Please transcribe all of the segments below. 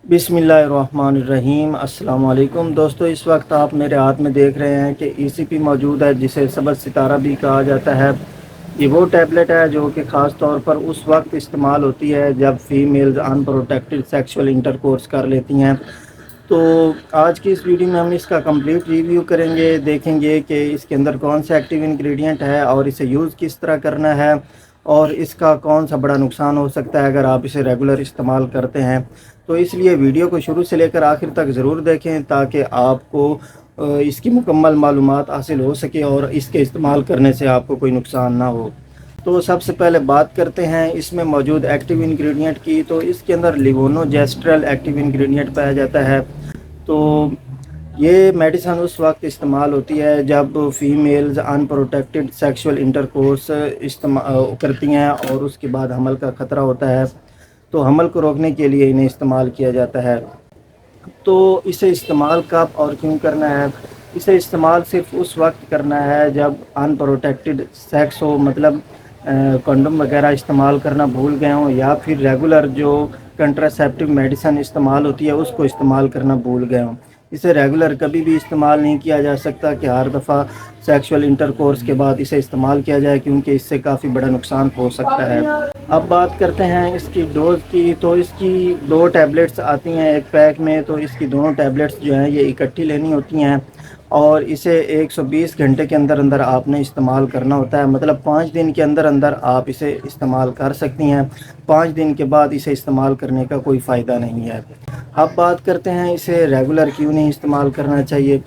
बिस्मिल्लाहिर्रहमानिर्रहीम। अस्सलाम वालेकुम दोस्तों, इस वक्त आप मेरे हाथ में देख रहे हैं कि ईसीपी मौजूद है, जिसे सबज सितारा भी कहा जाता है। ये वो टैबलेट है जो कि ख़ास तौर पर उस वक्त इस्तेमाल होती है जब फीमेल्स अनप्रोटेक्टेड सेक्सुअल इंटरकोर्स कर लेती हैं। तो आज की इस वीडियो में हम इसका कंप्लीट रिव्यू करेंगे, देखेंगे कि इसके अंदर कौन सा एक्टिव इंग्रेडिएंट है और इसे यूज़ किस तरह करना है और इसका कौन सा बड़ा नुकसान हो सकता है अगर आप इसे रेगुलर इस्तेमाल करते हैं। तो इसलिए वीडियो को शुरू से लेकर आखिर तक ज़रूर देखें ताकि आपको इसकी मुकम्मल मालूमात हासिल हो सके और इसके इस्तेमाल करने से आपको कोई नुकसान ना हो। तो सबसे पहले बात करते हैं इसमें मौजूद एक्टिव इंग्रेडिएंट की। तो इसके अंदर लिवोनोजेस्ट्रल एक्टिव इंग्रेडिएंट पाया जाता है। तो ये मेडिसिन उस वक्त इस्तेमाल होती है जब फीमेल्स अनप्रोटेक्टेड सेक्सुअल इंटरकोर्स करती हैं और उसके बाद हमल का ख़तरा होता है, तो हमल को रोकने के लिए इन्हें इस्तेमाल किया जाता है। तो इसे इस्तेमाल कब और क्यों करना है? इसे इस्तेमाल सिर्फ उस वक्त करना है जब अनप्रोटेक्टेड सेक्स हो, मतलब कंडोम वगैरह इस्तेमाल करना भूल गए हों या फिर रेगुलर जो कंट्रासेप्टिव मेडिसिन इस्तेमाल होती है उसको इस्तेमाल करना भूल गए हों। इसे रेगुलर कभी भी इस्तेमाल नहीं किया जा सकता कि हर दफ़ा सेक्सुअल इंटरकोर्स के बाद इसे इस्तेमाल किया जाए, क्योंकि इससे काफ़ी बड़ा नुकसान हो सकता है। अब बात करते हैं इसकी डोज़ की। तो इसकी 2 टैबलेट्स आती हैं एक पैक में। तो इसकी दोनों टैबलेट्स जो हैं ये इकट्ठी लेनी होती हैं और इसे 120 घंटे के अंदर अंदर आपने इस्तेमाल करना होता है। मतलब 5 दिन के अंदर अंदर आप इसे इस्तेमाल कर सकती हैं। 5 दिन के बाद इसे इस्तेमाल करने का कोई फ़ायदा नहीं है। अब बात करते हैं इसे रेगुलर क्यों नहीं इस्तेमाल करना चाहिए।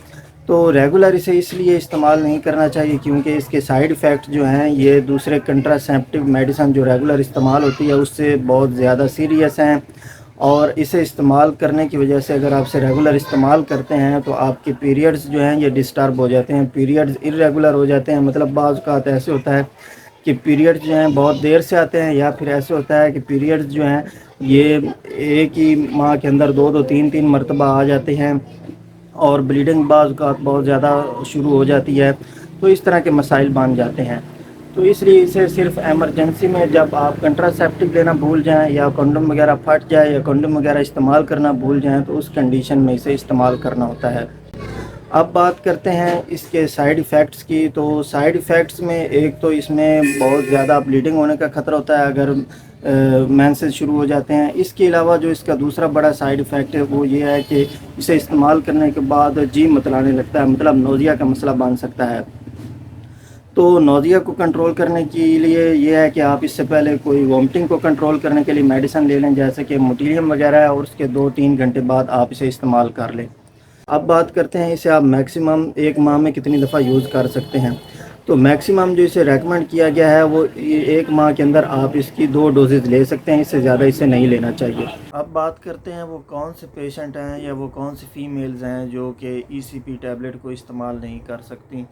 तो रेगुलर इसे इसलिए इस्तेमाल नहीं करना चाहिए क्योंकि इसके साइड इफ़ेक्ट जो हैं ये दूसरे कंट्रासेप्टिव मेडिसिन जो रेगुलर इस्तेमाल होती है उससे बहुत ज़्यादा सीरियस हैं। और इसे इस्तेमाल करने की वजह से अगर आप इसे रेगुलर इस्तेमाल करते हैं तो आपके पीरियड्स जो हैं ये डिस्टर्ब हो जाते हैं, पीरियड्स इर्रेगुलर हो जाते हैं। मतलब बाज़ औक़ात ऐसे होता है कि पीरियड्स जो हैं बहुत देर से आते हैं, या फिर ऐसे होता है कि पीरियड्स जो हैं ये एक ही माह के अंदर 2-2 3-3 मरतबा आ जाते हैं और ब्लीडिंग बाज़ औक़ात बहुत ज़्यादा शुरू हो जाती है। तो इस तरह के मसाइल बन जाते हैं। तो इसलिए इसे सिर्फ एमरजेंसी में जब आप कंट्रासेप्टिव लेना भूल जाएं या कंडोम वगैरह फट जाए या कंडोम वगैरह इस्तेमाल करना भूल जाएं तो उस कंडीशन में इसे इस्तेमाल करना होता है। अब बात करते हैं इसके साइड इफ़ेक्ट्स की। तो साइड इफ़ेक्ट्स में एक तो इसमें बहुत ज़्यादा ब्लीडिंग होने का ख़तरा होता है अगर मेंसेस शुरू हो जाते हैं। इसके अलावा जो इसका दूसरा बड़ा साइड इफ़ेक्ट है वो ये है कि इसे इस्तेमाल करने के बाद जी मतलाने लगता है, मतलब नोज़िया का मसला बन सकता है। तो नोज़िया को कंट्रोल करने के लिए ये है कि आप इससे पहले कोई वॉमिटिंग को कंट्रोल करने के लिए मेडिसिन ले लें, जैसे कि मोटिलियम वगैरह है, और उसके 2-3 घंटे बाद आप इसे इस्तेमाल कर लें। अब बात करते हैं इसे आप मैक्सिमम 1 माह में कितनी दफ़ा यूज़ कर सकते हैं। तो मैक्सिमम जो इसे रेकमेंड किया गया है वो 1 माह के अंदर आप इसकी 2 डोजेज़ ले सकते हैं, इससे ज़्यादा इसे नहीं लेना चाहिए। अब बात करते हैं वो कौन से पेशेंट हैं या वो कौन सी फ़ीमेल्स हैं जो कि ईसीपी टैबलेट को इस्तेमाल नहीं कर सकती।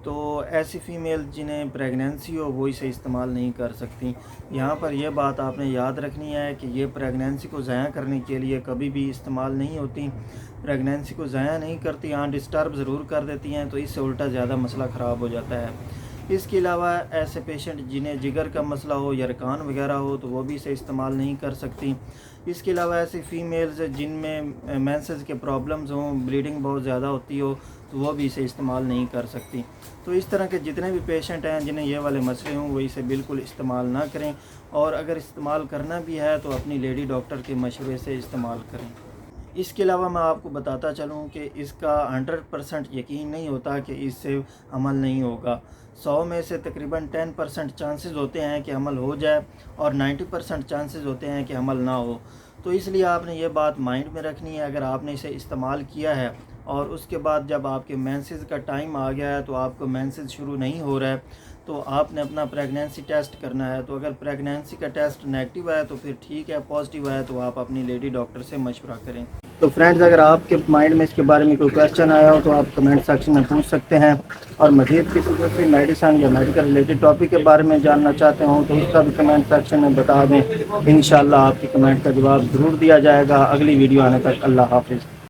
तो ऐसी फ़ीमेल जिन्हें प्रेगनेंसी हो वो इसे इस्तेमाल नहीं कर सकती। यहाँ पर यह बात आपने याद रखनी है कि ये प्रेगनेंसी को ज़ाया करने के लिए कभी भी इस्तेमाल नहीं होती। प्रेगनेंसी को ज़ाया नहीं करती, हाँ डिस्टर्ब ज़रूर कर देती हैं, तो इससे उल्टा ज़्यादा मसला ख़राब हो जाता है। इसके अलावा ऐसे पेशेंट जिन्हें जिगर का मसला हो या रकान वगैरह हो तो वो भी इसे इस्तेमाल नहीं कर सकती। इसके अलावा ऐसी फ़ीमेल्स जिनमें मेंसेस के प्रॉब्लम्स हों, ब्लीडिंग बहुत ज़्यादा होती हो, तो वो भी इसे इस्तेमाल नहीं कर सकती। तो इस तरह के जितने भी पेशेंट हैं जिन्हें ये वाले मसले हों वो इसे बिल्कुल इस्तेमाल ना करें, और अगर इस्तेमाल करना भी है तो अपनी लेडी डॉक्टर के मशवरे से इस्तेमाल करें। इसके अलावा मैं आपको बताता चलूँ कि इसका 100% यकीन नहीं होता कि इससे अमल नहीं होगा। 100 में से तकरीबन 10% चांसेस होते हैं कि अमल हो जाए और 90% चांसेस होते हैं कि अमल ना हो। तो इसलिए आपने ये बात माइंड में रखनी है। अगर आपने इसे इस्तेमाल किया है और उसके बाद जब आपके मेंसेस का टाइम आ गया है तो आपको मेंसेस शुरू नहीं हो रहा है, तो आपने अपना प्रेगनेंसी टेस्ट करना है। तो अगर प्रेगनेंसी का टेस्ट नेगेटिव है तो फिर ठीक है, पॉजिटिव है तो आप अपनी लेडी डॉक्टर से मशवरा करें। तो फ्रेंड्स, अगर आपके माइंड में इसके बारे में कोई क्वेश्चन आया हो तो आप कमेंट सेक्शन में पूछ सकते हैं, और मज़ीद किसी दूसरी मेडिसिन या मेडिकल रिलेटेड टॉपिक के बारे में जानना चाहते हो तो उसका भी कमेंट सेक्शन में बता दें। इंशाल्लाह आपकी कमेंट का जवाब ज़रूर दिया जाएगा। अगली वीडियो आने तक अल्लाह हाफ़िज़।